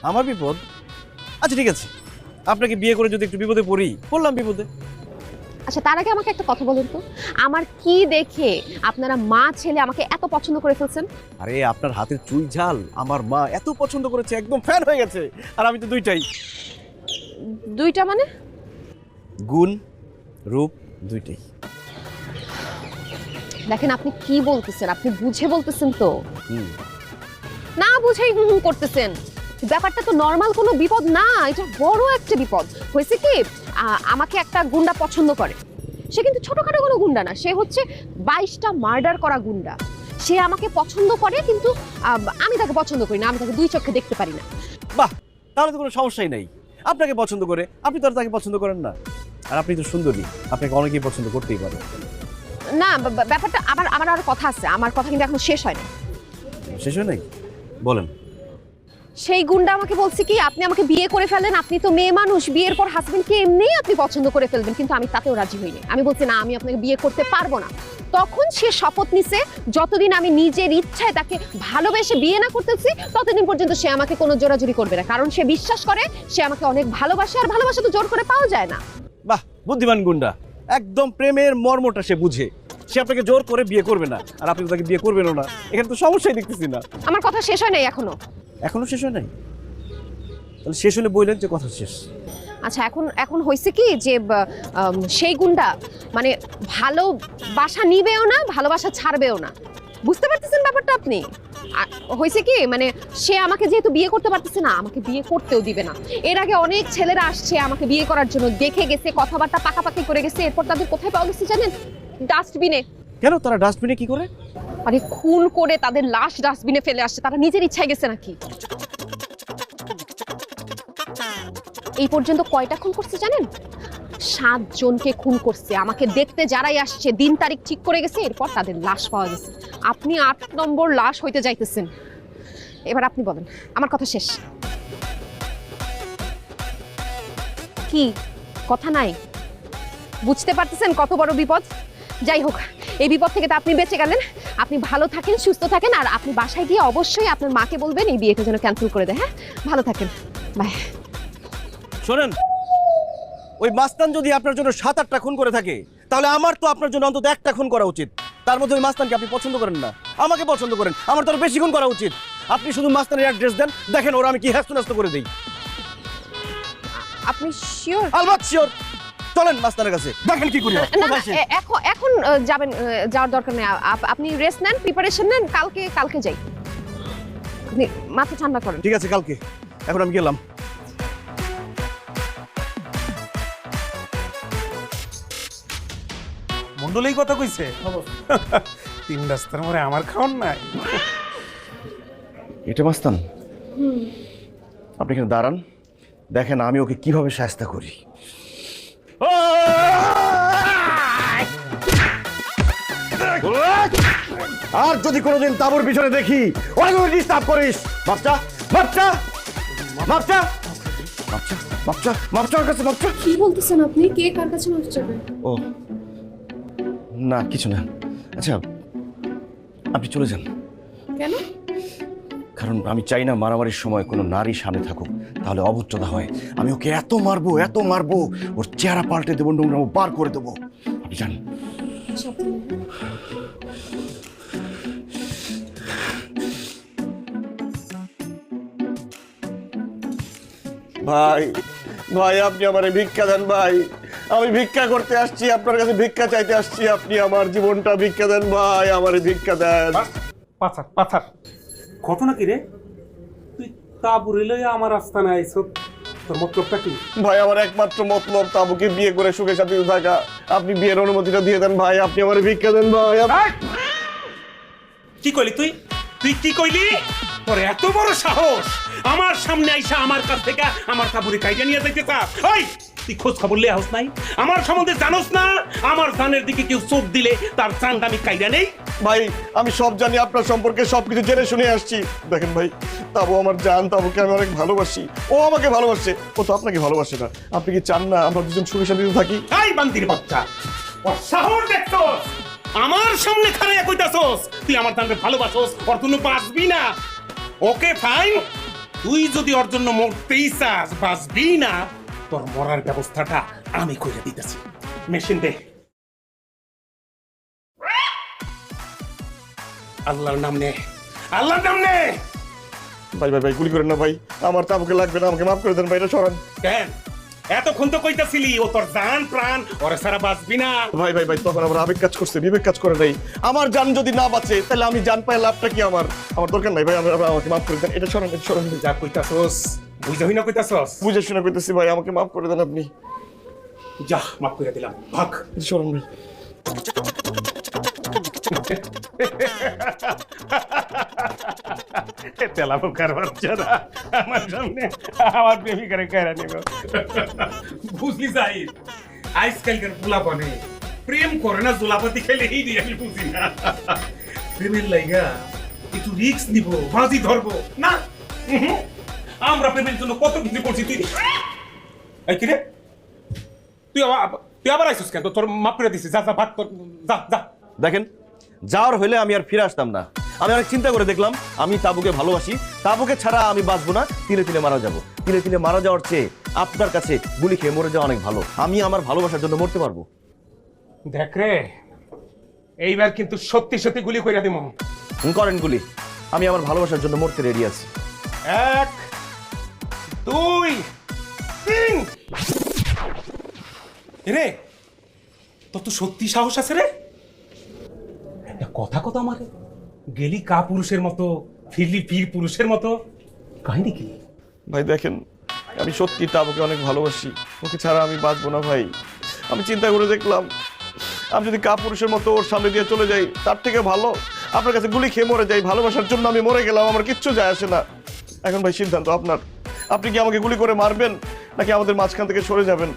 আমার বিপদ? আচ্ছা ঠিক আছে, আপনাকে বিয়ে করে যদি একটু বিপদে পড়ি, পড়লাম বিপদে। আচ্ছা তার আগে আমাকে একটা কথা বলুন তো, আমার কি দেখে আপনারা মা ছেলে আমাকে এত পছন্দ করে ফেলছেন? আরে আপনার হাতের চুই ঝাল আমার মা এত পছন্দ করেছে, একদম ফ্যান হয়ে গেছে। আর আমি তো দুইটাই। দুইটা মানে? গুণ রূপ দুইটাই। দেখেন আপনি কি বলতেছেন, আপনি বুঝে বলতেছেন তো? না বুঝেই হুম হুম করতেছেন। ব্যাপারটা তো নর্মাল কোনো বিপদ না, এটা বড় একটা বিপদ। হয়েছে কি, আমাকে একটা গুন্ডা পছন্দ করে। সে কিন্তু ছোটখাটো কোনো গুন্ডা না, সে হচ্ছে 22টা মার্ডার করা গুন্ডা। সে আমাকে পছন্দ করে, কিন্তু আমি তাকে পছন্দ করি না, আমি তাকে দুই চোখে দেখতে পারি না। বাহ, তাহলে তো কোনো সমস্যাই নাই। আপনাকে পছন্দ করে, আপনি তো আর তাকে পছন্দ করেন না। আর আপনি তো সুন্দরী, আপনাকে অনেকেই পছন্দ করতেই পারে। না ব্যাপারটা আমার আর কথা আছে, আমার কথা কিন্তু এখন শেষ হয় না। শেষ হয় নাই? বলেন। সেই গুন্ডা আমাকে বলছে কি, আপনি আমাকে বিয়ে করে ফেলেন, আপনি তো মেয়ে মানুষ, বিয়ের পর হাজবেন্ডকে এমনিই আপনি পছন্দ করে ফেলবেন। কিন্তু আমি তাতেও রাজি হইনি, আমি বলছি না আমি আপনাকে বিয়ে করতে পারবো না। তখন সে শপথ নিছে যতদিন আমি নিজের ইচ্ছায় তাকে ভালোবেসে বিয়ে না করতেছি ততদিন পর্যন্ত সে আমাকে কোনো জোরাজুরি করবে না, কারণ সে বিশ্বাস করে সে আমাকে অনেক ভালোবাসে, আর ভালোবাসা তো জোর করে পাওয়া যায় না। বাহ, বুদ্ধিমান গুন্ডা, একদম প্রেমের মর্মটা সে বুঝে। সে আপনাকে জোর করে বিয়ে করবে না, আর আপনি তো তাকে বিয়ে করবেনও না। এখানে তো সমস্যাই দেখতেছি না। আমার কথা শেষ হয় নাই এখনো। এখনো শেষ হয় নাই? তাহলে শেষ হলে বললেন যে কথা শেষ। আচ্ছা এখন এখন হয়েছে কি যে সেই গুন্ডা মানে ভালোবাসা নিবেও না, ভালোবাসা ছাড়বেও না। বুঝতে পারতেছেন ব্যাপারটা আপনি? হয়েছে কি মানে সে আমাকে যেহেতু বিয়ে করতে পারতেছে না, আমাকে বিয়ে করতেও দিবে না। এর আগে অনেক ছেলেরা আসছে আমাকে বিয়ে করার জন্য, দেখে গেছে, কথাবার্তা পাকাপাকি করে গেছে। এরপর তাদের কোথায় পাওয়া গেছে জানেন? ডাস্টবিনে। কেন তারা ডাস্টবিনে কি করে? আরে খুন করে তাদের লাশ ডাস্টবিনে ফেলে আসছে। তারা নিজের ইচ্ছায় গেছে নাকি? এই পর্যন্ত কয়টা খুন করছে জানেন? 7 জনকে খুন করছে। আমাকে দেখতে যারাই আসছে দিন তারিখ ঠিক করে গেছে, এরপর তাদের লাশ পাওয়া গেছে। আপনি 8 নম্বর লাশ হইতে যাইতেছেন। এবার আপনি বলেন, আমার কথা শেষ। কি কথা নাই? বুঝতে পারতেছেন কত বড় বিপদ? যাই হোক, এই বিপদ থেকে তো আপনি বেঁচে গেলেন। আপনি ভালো থাকেন, সুস্থ থাকেন, আর আপনি বাসায় গিয়ে অবশ্যই আপনার মাকে বলবেন এই বিয়েটা যেন ক্যান্সেল করে দেয়। হ্যাঁ, ভালো থাকেন, বাই। শোনেন, ওই মাস্তান যদি আপনার জন্য 7-8টা খুন করে থাকে, তাহলে আমার তো আপনার জন্য অন্তত 1টা খুন করা উচিত। তার মধ্যে ওই মাস্তানকে আপনি পছন্দ করেন না, আমাকে পছন্দ করেন, আমার তো আরো বেশি খুন করা উচিত। আপনি শুধু মাস্তানের অ্যাড্রেস দেন, দেখেন ওরা আমি কি হ্যাস্ত করে দিই। আপনি শিওর? আলবাত শিওর। চলেন মাস্তানের কাছে, দেখেন কি করি। এখন যাবেন, যাওয়ার দরকার নেই। আপনি রেস্ট নেন, প্রিপারেশন নেন, কালকে যাই। আপনি মাথা ঠান্ডা করেন। ঠিক আছে, কালকে। এখন আমি গেলাম। মন্ডলেই কথা কইছে 3 রাস্তার মোড়ে আমার খাওয়ান নাই। এটা মাস্তান? আপনি এখানে দাঁড়ান, দেখেন আমি ওকে কিভাবে শায়েস্তা করি। আর যদি কোনোদিন তাবুর পিছনে দেখি ওরা ডিস্টার্ব করিস, বাচ্চা বাচ্চা বাচ্চা বাচ্চা বাচ্চা বাচ্চার কাছে বাচ্চা। কি বলতেছেন আপনি? কে কার কাছে মাফ চাবে? ও না, কিছু না। আচ্ছা, আপনি চলে যান। কেন? কারণ আমি চাই না মারামারির সময় কোনো নারী সামনে থাকুক, তাহলে অভদ্রতা হয়। আমি ওকে এত মারবো, ওর চেহারা পাল্টে দেবো, নোংরা বার করে দেবো। আপনি জান। ভাই ভাই, আপনি আমারে ভিক্ষা দেন ভাই। আমি ভিক্ষা করতে আসছি, আপনার কাছে ভিক্ষা চাইতে আসছি। আপনি আমার জীবনটা ভিক্ষা দেন ভাই, আমারে ভিক্ষা দেন। পাথার ঘটনা কি রে? তুই তাবুরে লইয়া আমার আস্তানায় আইছো, তোর মতলবটা কি? ভাই, আমার একমাত্র মতলব তাবুকে বিয়ে করে সুখে শান্তিতে থাকা। আপনি বিয়ের অনুমতিটা দিয়ে দেন ভাই, আপনি আমারে ভিক্ষা দেন ভাই। কি কইলি তুই? তুই কি কইলি? তোর এত বড় সাহস আমার সামনে আইসা আমার কাছ থেকে আমার তাবুরে কাইটা নিয়ে যাইতে চাস? ওই তুই খোঁজ খবর লিয়ে আস নাই? আমার সম্বন্ধে জানোস না? আমার জানের দিকে কেউ চোখ দিলে তার চাঁদ আমি কাইটা নেই? ভাই, আমি সব জানি, আপনার সম্পর্কে সবকিছু জেনে শুনে আসছি। দেখেন ভাই, তাবু আমার জান, তাবুকে আমি অনেক ভালোবাসি, ও আমাকে ভালোবাসে, ও তো আপনাকে ভালোবাসে না। আপনি কি চান না আমরা দুজন সুখে শান্তিতে থাকি? এই বান্দির বাচ্চা, ওর সাহস দেখছস? আমার সামনে খাড়াইয়া কইতাছস তুই আমার জানকে ভালোবাসোস, ওর জন্য বাঁচবি না। ওকে ফাইন, তুই যদি ওর জন্য মরতেই চাস, বাঁচবি না, তোর মরার ব্যবস্থাটা আমি করে দিতেছি। মেশিন দে। আল্লাহর নাম নে, আল্লাহর নাম নে। ভাই ভাই ভাই, গুলি করেন না ভাই, আমার তাবুকে লাগবে না, আমাকে মাফ করে দেন ভাই, এটা সরান। কেন এতক্ষণ তো কইতাছিলি ও তোর জান প্রাণ, ওরে সারা বাঁচবি না? ভাই ভাই ভাই, তখন আমার আবেগ কাজ করছে, বিবেক কাজ করে নাই। আমার জান যদি না বাঁচে, তাহলে আমি জান পাই, লাভটা কি আমার? আমার দরকার নাই ভাই, আমাকে মাফ করে দেন, এটা সরান, এটা সরান। যা কইতাছস বুঝাবি না কইতাছস? বুঝে শুনে কইতেছি ভাই, আমাকে মাফ করে দেন আপনি। যা, মাফ করে দিলাম, ভাগ। সরান ভাই। তেলাপোকার বাচ্চারা আমার সামনে আমার প্রেমিকারে কেড়ে নিল। বুঝলি সাইদ, আজকালকার পোলাপানে প্রেম করে না, জোলাপাতি খেলে এই দিয়ে আমি বুঝি না। প্রেমের লাইগা একটু রিস্ক নিব, বাজি ধরবো না। আমরা প্রেমের জন্য কত কিছু করছি। তুই এই কিরে, তুই আবার আইসিস কেন? তোর মাফ করে দিছিস, যা যা ভাগ কর, যা যা। দেখেন, যাওয়ার হইলে আমি আর ফিরে আসতাম না। আমি অনেক চিন্তা করে দেখলাম, আমি তাবুকে ভালোবাসি, তাবুকে ছাড়া আমি বাঁচবো না, তিলে তিলে মারা যাবো। তিলে তিলে মারা যাওয়ার চেয়ে আপনার কাছে গুলি খেয়ে মরে যাওয়া অনেক ভালো। আমি আমার ভালোবাসার জন্য মরতে পারবো। দেখ রে, এইবার কিন্তু সত্যি সত্যি গুলি কইরা দিমু। করেন গুলি, আমি আমার ভালোবাসার জন্য মরতে রেডি আছি। 1 2 3 রে তোর তো সত্যি সাহস আছে রে, একটা কথা কত আমারে, গেলি কা পুরুষের মতো ফিরলি বীর পুরুষের মতো, কাহিনী কি? ভাই দেখেন, আমি সত্যি টাবুকে অনেক ভালোবাসি, ওকে ছাড়া আমি বাঁচবো না ভাই। আমি চিন্তা করে দেখলাম, আমি যদি কাপুরুষের মতো ওর সামনে দিয়ে চলে যাই তার থেকে ভালো আপনার কাছে গুলি খেয়ে মরে যাই। ভালোবাসার জন্য আমি মরে গেলাম, আমার কিচ্ছু যায় আসে না। এখন ভাই সিদ্ধান্ত আপনার, আপনি কি আমাকে গুলি করে মারবেন নাকি আমাদের মাঝখান থেকে সরে যাবেন?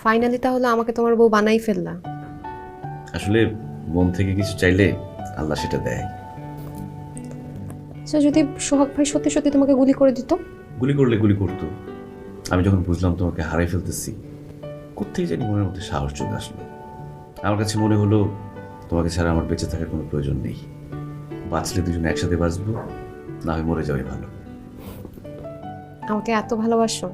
ফাইনালি তাহলে আমাকে তোমার বউ বানাই ফেললা। আসলে মন থেকে কিছু চাইলে আল্লাহ সেটা দেয়। আচ্ছা, যদি সোহাগ ভাই সত্যি সত্যি তোমাকে গুলি করে দিত? গুলি করলে গুলি করতো। আমি যখন বুঝলাম তোমাকে হারাই ফেলতেছি, কোত্থেকে জানি মনের মধ্যে সাহস চলে আসলো। আমার কাছে মনে হলো তোমাকে ছাড়া আমার বেঁচে থাকার কোনো প্রয়োজন নেই। বাঁচলে দুজনে একসাথে বাঁচবো, না হয় মরে যাওয়াই ভালো। আমাকে এত ভালোবাসো?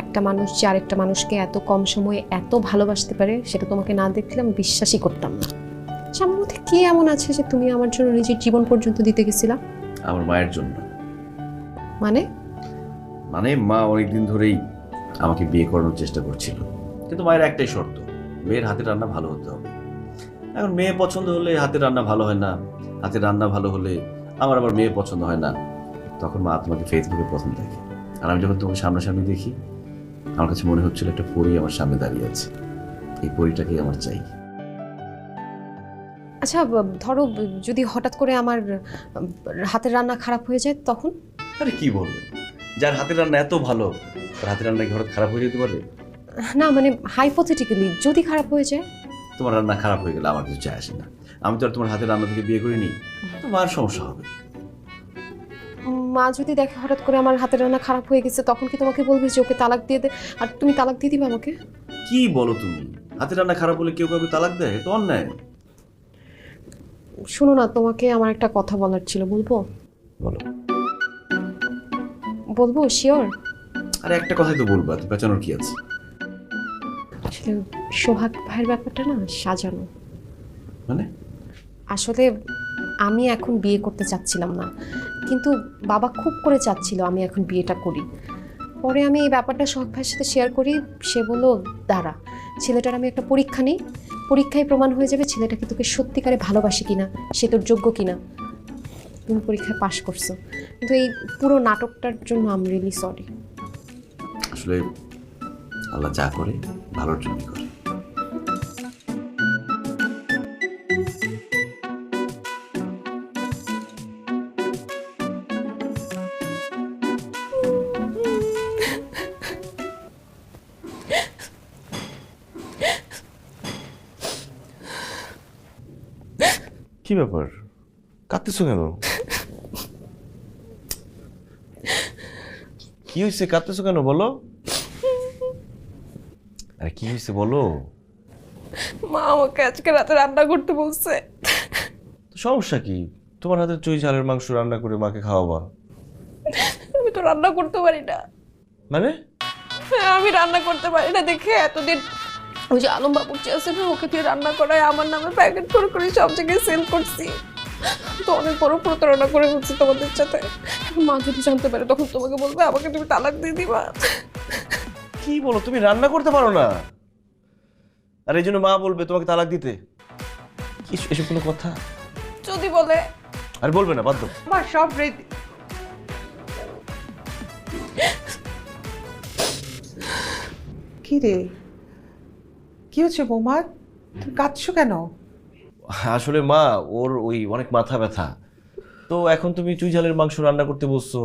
একটা মানুষ যে আরেকটা মানুষকে এত কম সময়ে এত ভালোবাসতে পারে, সেটা তোমাকে না দেখলে আমি বিশ্বাসই করতাম না। আচ্ছা, আমার মধ্যে কি এমন আছে যে তুমি আমার জন্য নিজের জীবন পর্যন্ত দিতে গেছিলা? আমার মায়ের জন্য। মানে? মানে মা অনেকদিন ধরেই আমাকে বিয়ে করানোর চেষ্টা করছিল, কিন্তু মায়ের একটাই শর্ত, মেয়ের হাতের রান্না ভালো হতে হবে। এখন মেয়ে পছন্দ হলে হাতের রান্না ভালো হয় না, হাতের রান্না ভালো হলে আমার আবার মেয়ে পছন্দ হয় না। তখন মা তোমাকে ফেসবুকে পছন্দ দেখে, আর আমি যখন তোমাকে সামনাসামনি দেখি, আমার কাছে মনে হচ্ছিল একটা পরী আমার সামনে দাঁড়িয়ে আছে। এই পরীটাকেই আমার চাই। আচ্ছা, ধরো যদি হঠাৎ করে আমার হাতের রান্না খারাপ হয়ে যায় তখন? আরে কি বলবো, যার হাতের রান্না এত ভালো, তার হাতের রান্না কি হঠাৎ খারাপ হয়ে যেতে পারে? না, মানে হাইপোথেটিক্যালি যদি খারাপ হয়ে যায়। তোমার রান্না খারাপ হয়ে গেলে আমার কিছু চায় আসে না। আমি তো আর তোমার হাতের রান্না থেকে বিয়ে করিনি, তোমার সমস্যা হবে। মা যদি দেখে হঠাৎ করে আমার হাতের রান্না খারাপ হয়ে গেছে, তখন কি তোমাকে বলবে যে ওকে তালাক দিয়ে দে, আর তুমি তালাক দিয়ে দিবে আমাকে? কি বলো তুমি? হাতের রান্না খারাপ হলে কেউ কাউকে তালাক দেয়? এটা অন্যায়। শোনো না, তোমাকে আমার একটা কথা বলার ছিল, বলবো? বলো। বলবো শিওর? আরে একটা কথাই তো বলবো, এত পেঁচানোর কি আছে? আসলে সোহাগ ভাইয়ের ব্যাপারটা না সাজানো। মানে? আসলে আমি এখন বিয়ে করতে চাচ্ছিলাম না, কিন্তু বাবা খুব করে চাচ্ছিল আমি এখন বিয়েটা করি। পরে আমি এই ব্যাপারটা সোহাগ ভাইয়ের সাথে শেয়ার করি। সে বললো, দাঁড়া, ছেলেটার আমি একটা পরীক্ষা নিই, পরীক্ষায় প্রমাণ হয়ে যাবে ছেলেটাকে তোকে সত্যিকারে ভালোবাসে কিনা, সে তোর যোগ্য কিনা। তুমি পরীক্ষায় পাশ করছো, কিন্তু এই পুরো নাটকটার জন্য আই এম রিয়েলি সরি। আসলে আল্লাহ যা করে ভালোর জন্যই করে। কি ব্যাপার, কাঁদতেছো কেন? কি হয়েছে, কাঁদতেছো কেন বলো? আরে কি হয়েছে বলো? মা আমাকে আজকে রাতে রান্না করতে বলছে। তো সমস্যা কি? তোমার হাতে চুই ঝালের মাংস রান্না করে মাকে খাওয়াবা। আমি তো রান্না করতে পারি না। মানে? হ্যাঁ, আমি রান্না করতে পারি না দেখে এতদিন ওই যে আলম বাবুর্চি আছে না, ওকে দিয়ে রান্না করায় আমার নামে প্যাকেট করে সব জায়গায় সেল করছি। তো অনেক বড় প্রতারণা করে ফেলছি তোমাদের সাথে। মা যদি জানতে পারে তখন তোমাকে বলবে আমাকে তুমি তালাক দিয়ে দিবা। কি বলো, তুমি রান্না করতে পারো না? আর এই জন্য মা বলবে তোমাকে তালাক দিতে? এসব কোনো কথা? যদি বলে? আর বলবে না, বাধ্য। আমার সব রেডি। কি রে, কি হচ্ছে বৌমা, তুমি কাঁদছো কেন? আসলে মা, ওর ওই অনেক মাথা ব্যথা, তো এখন তুমি চুই ঝালের মাংস রান্না করতে বসছো,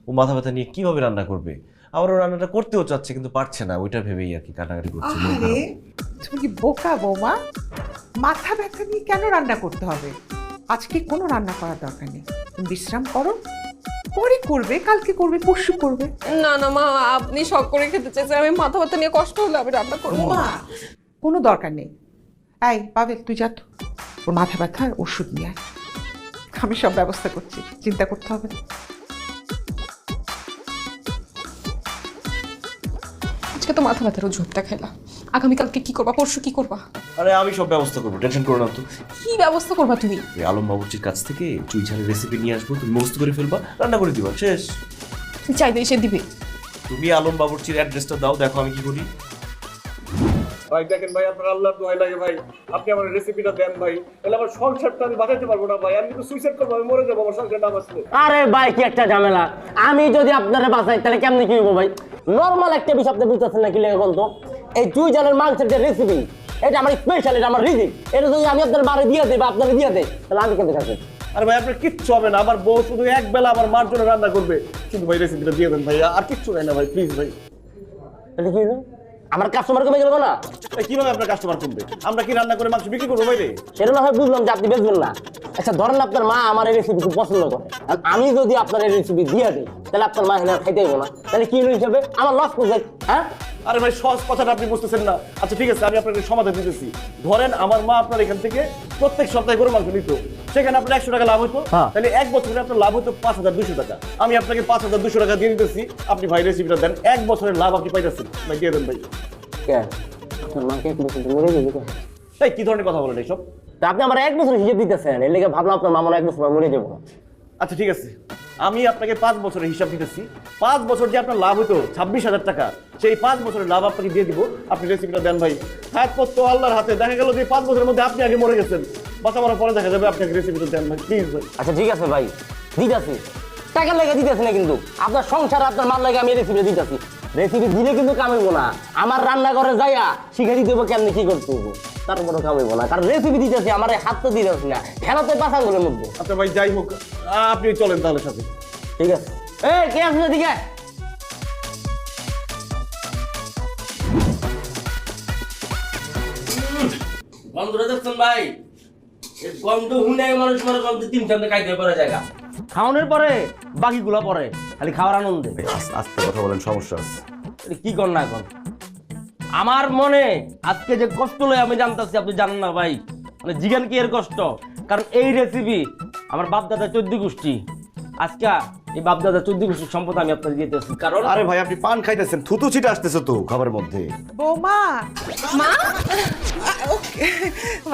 ও মাথা ব্যথা নিয়ে কিভাবে রান্না করবে? আবার ও রান্নাটা করতেও চাচ্ছে কিন্তু পারছে না, ওইটা ভেবেই আর কি কান্নাকাটি করছে। আরে তুমি কি বোকা বৌমা, মাথা ব্যথা নিয়ে কেন রান্না করতে হবে? আজকে কোনো রান্না করার দরকার নেই, তুমি বিশ্রাম করো, পরে করবে, কালকে করবে, পরশু করবে। না না মা, আপনি শখ করে খেতে চাইছেন, আমি মাথা ব্যথা নিয়ে কষ্ট হলে আমি রান্না করবো না। কোনো দরকার নেই। এই পাবেল, তুই যা তো, ওর মাথা ব্যথার ওষুধ নিয়ে আয়, আমি সব ব্যবস্থা করছি, চিন্তা করতে হবে না। আজকে তো মাথা ব্যথার ওষুধটা খেলাম, আগামীকালকে কি করবা, পরশু কি করবা? আরে আমি সব ব্যবস্থা করবো, টেনশন করো না তো। কি ব্যবস্থা করবা তুমি? এই আলম বাবুর্চির কাছ থেকে চুই ঝালের রেসিপি নিয়ে আসবো, তুমি মুখস্থ করে ফেলবা, রান্না করে দিবা, শেষ। তুমি চাইলে এসে দিবে? তুমি আলম বাবুর্চির অ্যাড্রেসটা দাও, দেখো আমি কি করি। ভাই দেখেন ভাই, আপনার আল্লাহর দোহাই লাগে ভাই, আপনি আমার রেসিপিটা দেন ভাই, তাহলে আমার সংসারটা আমি বাঁচাতে পারবো না ভাই, আমি তো সুইসাইড করবো, আমি মরে যাবো আমার সংসার না বাঁচলে। আরে ভাই কি একটা ঝামেলা, আমি যদি আপনারা বাঁচাই তাহলে কেমনি কি হবো ভাই? নর্মাল একটা বিষয় আপনি বুঝতেছেন না, কি লেগে বলতো? এই চুই জালের মাংসের যে রেসিপি, এটা আমার স্পেশাল, এটা আমার রিজিক, এটা যদি আমি আপনার বাড়ি দিয়ে দিই বা আপনারা দিয়ে দেয় তাহলে আমি কেমন থাকবো? আরে ভাই আপনার কিচ্ছু হবে না, আমার বউ শুধু এক বেলা আমার মার জন্য রান্না করবে, শুধু ভাই রেসিপিটা দিয়ে দেন ভাই, আর কিচ্ছু নাই না ভাই, প্লিজ ভাই। এটা কি হলো? আমার কাস্টমার কমে গেল না? কিভাবে আপনার কাস্টমার কমবে? আমরা কি রান্না করে মাংস বিক্রি করবো বাইরে? সেটা না হয় বুঝলাম যে আপনি বেচবেন না। আচ্ছা ধরেন আপনার মা আমার এই রেসিপি খুব পছন্দ করে, আর আমি যদি আপনার এই রেসিপি দিয়ে দিই তাহলে আপনার মা এখানে খাইতে হইব না, তাহলে কি হিসাবে আমার লস করছে? হ্যাঁ আরে ভাই সহজ কথাটা আপনি বুঝতেছেন না। আচ্ছা ঠিক আছে, আমি আপনাকে সমাধান দিতেছি। ধরেন আমার মা আপনার এখান থেকে প্রত্যেক সপ্তাহে গরু মাংস নিত, সেখানে আপনার 100 টাকা লাভ হতো, তাহলে এক বছরে আপনার লাভ হতো 5200 টাকা। আমি আপনাকে 5200 টাকা দিয়ে দিতেছি, আপনি ভাই রেসিপিটা দেন, এক বছরের লাভ আপনি পাইতেছেন ভাই, দিয়ে দেন ভাই। আপনার মাকে এক বছর মরে যাবে? তাই কি ধরনের কথা বলেন এইসব? তা আপনি আমার এক বছর হিসেব দিতেছেন, এর লেগে ভাবলাম আপনার মামা এক বছর মরে যাবো। আচ্ছা ঠিক আছে, আমি আপনাকে 5 বছরের হিসাব দিতেছি। 5 বছর যে আপনার লাভ হতো 26,000 টাকা, সেই 5 বছরের লাভ আপনাকে দিয়ে দিব, আপনি রেসিপিটা দেন ভাই। হাত পত্র আল্লাহর হাতে, দেখা গেল যে 5 বছরের মধ্যে আপনি আগে মরে গেছেন, বাঁচা মরার পরে দেখা যাবে, আপনাকে রেসিপিটা দেন ভাই প্লিজ ভাই। আচ্ছা ঠিক আছে ভাই, দিতেছি, টাকার লেগে দিতেছি না, কিন্তু আপনার সংসার আপনার মার লাগে আমি রেসিপি দিতেছি। রেসিপি দিলে কিন্তু কামাইবো না, আমার রান্নাঘরে যাইয়া শিখে দিতে হবো কেমনি কি করতে হবো, তারপরে কামাইবো না, কারণ রেসিপি দিতেছি, আমার হাত তো দিতেছি না, খেলাতে পাশাগুলোর মধ্যে। আচ্ছা ভাই যাই হোক, আপনি চলেন তাহলে সাথে। ঠিক আছে, এই কে আসলে দিকে গন্ধটা দেখছেন ভাই? এই গন্ধ হুনে মানুষ মনে গন্ধ 3 ঘন্টা খাইতে পারে জায়গা, খাওয়ানোর পরে বাকিগুলো পরে খালি খাওয়ার আনন্দে। আস্তে কথা বলেন, সমস্যা আছে। কি কর না এখন আমার মনে আজকে যে কষ্ট লয় আমি জানতেছি, আপনি জানেন না ভাই, মানে জিগান কি এর কষ্ট, কারণ এই রেসিপি আমার বাপ দাদা 14 গোষ্ঠী, আজকে এই বাপ দাদা 14 গোষ্ঠীর সম্পদ আমি আপনাকে দিতেছি। কারণ আরে ভাই আপনি পান খাইতেছেন, থুতু ছিটা আসতেছে তো খাবারের মধ্যে। বৌমা, মা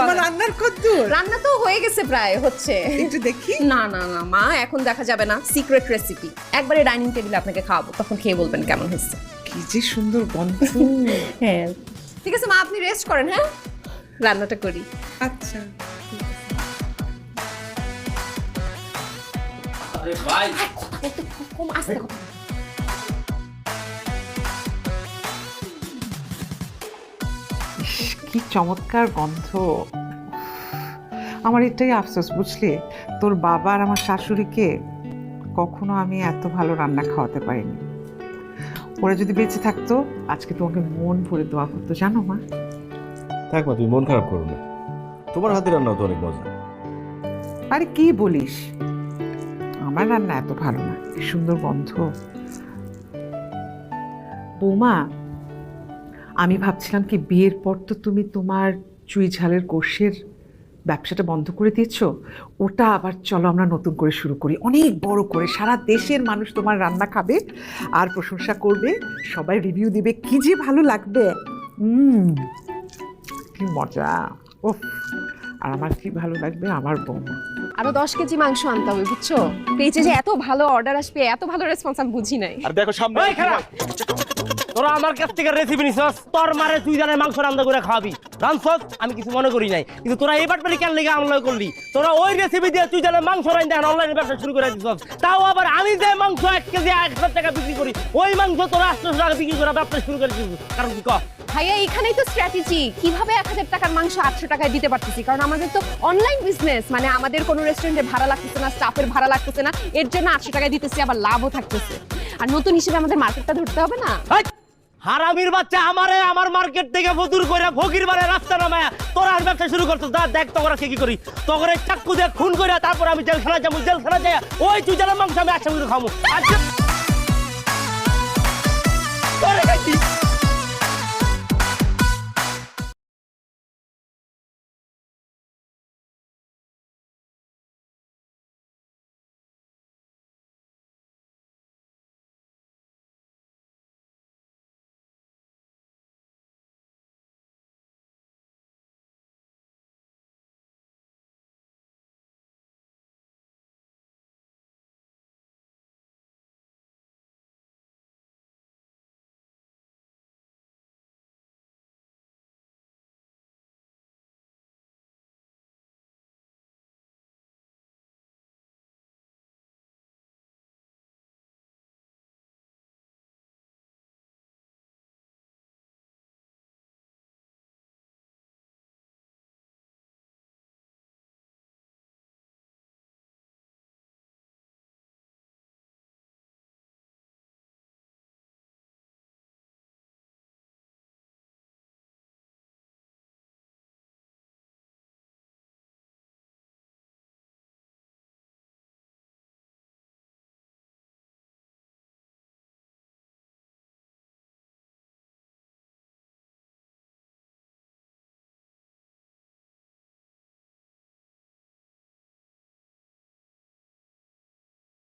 আমার রান্নার কদ্দুর রান্না তো হয়ে গেছে, প্রায় হচ্ছে, একটু দেখি। না না না মা, এখন দেখা যাবে না, সিক্রেট রেসিপি, একবারে ডাইনিং টেবিলে আপনাকে খাওয়াবো, তখন খেয়ে বলবেন কেমন হয়েছে। কি যে সুন্দর গন্ধ। হ্যাঁ ঠিক আছে মা, আপনি রেস্ট করেন, হ্যাঁ রান্নাটা করি। আচ্ছা আরে ভাই কম আস্তে কথা। কি চমৎকার গন্ধ। আমার এটাই আফসোস বুঝলি, তোর বাবা আর আমার শাশুড়িকে কখনো আমি এত ভালো রান্না খাওয়াতে পারিনি। ওরা যদি বেঁচে থাকতো আজকে তোমাকে মন ভরে দোয়া করতো, জানো মা। থাক মা, তুমি মন খারাপ করো না, তোমার হাতে রান্নাও তো অনেক মজা। আরে কি বলিস, আমার রান্না এত ভালো না, কি সুন্দর গন্ধ। বৌমা, আমি ভাবছিলাম কি বিয়ের পর তো তুমি তোমার চুই ঝালের গোশের ব্যবসাটা বন্ধ করে দিয়েছো, ওটা আবার চলো আমরা নতুন করে শুরু করি, অনেক বড় করে, সারা দেশের মানুষ তোমার রান্না খাবে আর প্রশংসা করবে, সবাই রিভিউ দিবে, কি যে ভালো লাগবে। কি মজা, ওফ, আর আমার কি ভালো লাগবে আমার বৌমা। আরো 10 কেজি মাংস আনতে হবে, বুঝছো? পেজে যে এত ভালো অর্ডার আসবে, এত ভালো রেসপন্স আমি বুঝি নাই। আর দেখো সামনে তোরা আমার কাছ থেকে রেসিপি নিছস, তোর মারে তুই জানে মাংস রান্না করে খাওয়াবি, রানছস আমি কিছু মনে করি নাই, কিন্তু তোরা এবার পরে কেন লেগে আমলা করলি? তোরা ওই রেসিপি দিয়ে তুই জানে মাংস রান্না দেখেন অনলাইনে ব্যবসা শুরু করে দিছস, তাও আবার আমি যে মাংস 1 কেজি 1000 টাকা বিক্রি করি, ওই মাংস তোরা 800 টাকা বিক্রি করে ব্যবসা শুরু করে দিছস, কারণ কি কর? ভাইয়া এখানেই তো স্ট্র্যাটেজি, কিভাবে 1000 টাকার মাংস 800 টাকায় দিতে পারতেছি, কারণ আমাদের তো অনলাইন বিজনেস, মানে আমাদের কোনো রেস্টুরেন্টে ভাড়া লাগতেছে না, স্টাফের ভাড়া লাগতেছে না, এর জন্য 800 টাকায় দিতেছি, আবার লাভও থাকতেছে। আর নতুন হিসেবে আমাদের মার্কেটটা ধরতে হবে না। হারামির বাচ্চা, আমারে আমার মার্কেট থেকে ফতুর করে ফকির বারে রাস্তা নামায়া তোরা আর ব্যবসা শুরু করছিস, দেখ তোরা কি করি, তোরা চাকু দিয়ে খুন করে তারপর আমি জেলখানা যাবো, জেলখানা যাই ওই তুই জানা মাংস আমি একসঙ্গে খাবো।